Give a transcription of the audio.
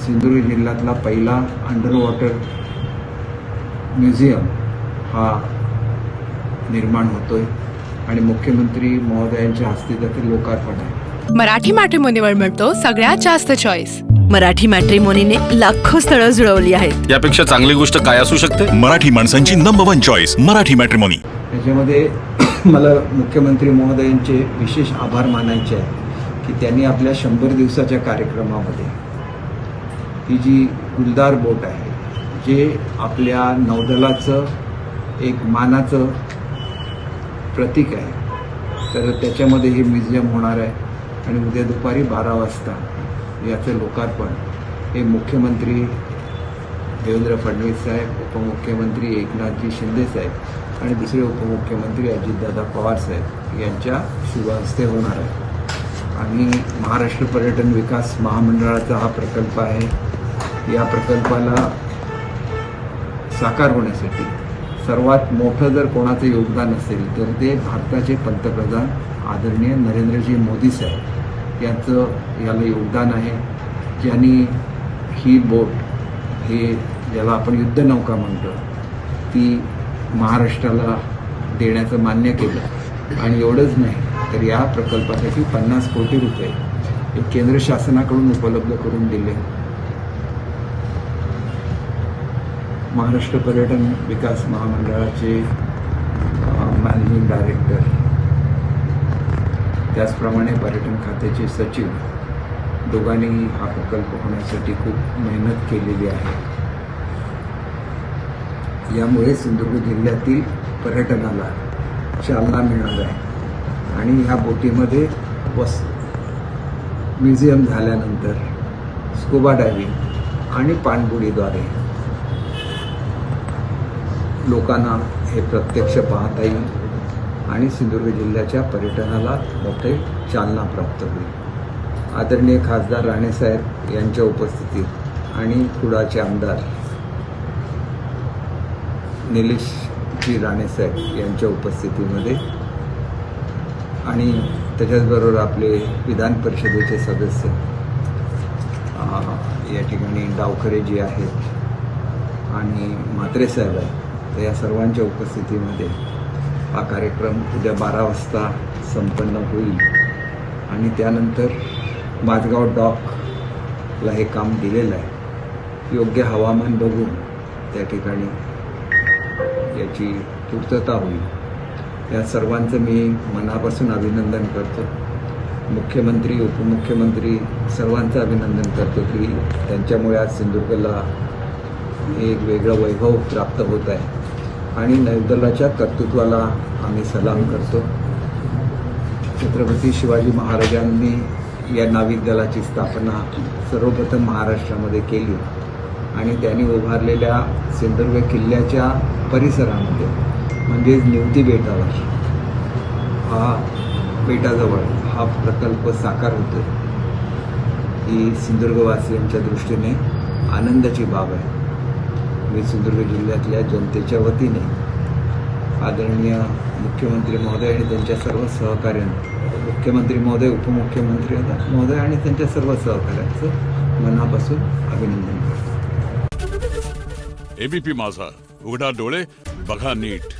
सिंधुदुर्ग जिल्ह्यातला पहिला under water museum हा निर्माण होतोय आणि मुख्यमंत्री महोदयांच्या हस्ते त्याचे लोकार्पण आहे. मराठी मॅट्रिमोनीवर मिळतो सगळ्यात जास्त चॉईस. मराठी मॅट्रिमोनीने लाखो स्थळं जुळवली आहेत. यापेक्षा चांगली गोष्ट काय असू शकते? मराठी माणसांची नंबर 1 चॉईस मराठी मॅट्रिमोनी. त्याच्यामध्ये मला मुख्यमंत्री महोदयांचे विशेष आभार मानायचे आहे की त्यांनी आपल्या 100 दिवसाच्या कार्यक्रमामध्ये ही जी गुलदार बोट आहे, जे आपल्या नौदलाचं एक मानाचं प्रतीक आहे, तर त्याच्यामध्ये हे म्युझियम होणार आहे आणि उद्या दुपारी 12 वाजता याचं लोकार्पण हे मुख्यमंत्री देवेंद्र फडणवीस साहेब, उपमुख्यमंत्री एकनाथजी शिंदे साहेब आणि दुसरे उपमुख्यमंत्री अजितदादा पवार साहेब यांच्या शुभ हस्ते होणार आहे. आणि महाराष्ट्र पर्यटन विकास महामंडळाचा हा प्रकल्प आहे. या प्रकल्पाला साकार होण्यासाठी सर्वात मोठं जर कोणाचं योगदान असेल तर ते भारताचे पंतप्रधान आदरणीय नरेंद्रजी मोदी साहेब यांचं याला योगदान आहे, ज्यांनी ही बोट, हे ज्याला आपण युद्धनौका म्हणतो, ती महाराष्ट्राला देण्याचं मान्य केलं. आणि एवढंच नाही तर या प्रकल्पासाठी 50 कोटी रुपये हे केंद्र शासनाकडून उपलब्ध करून दिले. महाराष्ट्र पर्यटन विकास महामंडळाचे मॅनेजिंग डायरेक्टर, त्याचप्रमाणे पर्यटन खात्याचे सचिव दोघांनीही हा प्रकल्प होण्यासाठी खूप मेहनत केलेली आहे. यामुळे सिंधुदुर्ग जिल्ह्यातील पर्यटनाला चालना मिळणार आहे. आणि ह्या बोटीमध्ये म्युझियम झाल्यानंतर स्कुबा डायव्हिंग आणि पाणबुडीद्वारे लोकांना हे प्रत्यक्ष पाहता येईल आणि सिंधुदुर्ग जिल्ह्याच्या पर्यटनाला मोठे चालना प्राप्त होईल. आदरणीय खासदार राणेसाहेब यांच्या उपस्थितीत आणि कुडाळचे आमदार निलेशजी राणेसाहेब यांच्या उपस्थितीमध्ये आणि त्याच्याचबरोबर आपले विधान परिषदेचे सदस्य या ठिकाणी डावखरे जी आहेत आणि म्हात्रे साहेब आहेत, तर या सर्वांच्या उपस्थितीमध्ये हा कार्यक्रम उद्या 12 वाजता संपन्न होईल. आणि त्यानंतर माझगाव डॉकला हे काम दिलेलं आहे. योग्य हवामान बघून त्या ठिकाणी याची पूर्तता होईल. या सर्वांचं मी मनापासून अभिनंदन करतो. मुख्यमंत्री, उपमुख्यमंत्री सर्वांचं अभिनंदन करतो की त्यांच्यामुळे आज सिंधुदुर्गला एक वेगळं वैभव प्राप्त होत आहे. आणि नौदलाच्या कर्तृत्वाला आम्ही सलाम करतो. छत्रपती शिवाजी महाराजांनी या नाविक दलाची स्थापना सर्वप्रथम महाराष्ट्रामध्ये केली आणि त्यांनी उभारलेल्या सिंधुदुर्ग किल्ल्याच्या परिसरामध्ये म्हणजेच निवती बेटावर, बेटाजवळ हा प्रकल्प साकार होतो. ही सिंधुदुर्गवासियांच्या दृष्टीने आनंदाची बाब आहे. मी सिंधुदुर्ग जिल्ह्यातल्या जनतेच्या वतीने आदरणीय मुख्यमंत्री महोदय आणि त्यांच्या सर्व सहकार्यांना, मुख्यमंत्री महोदय, उपमुख्यमंत्री महोदय आणि त्यांच्या सर्व सहकार्यांचं मनापासून अभिनंदन करतो. एबीपी माझा, उघडा डोळे बघा नीट.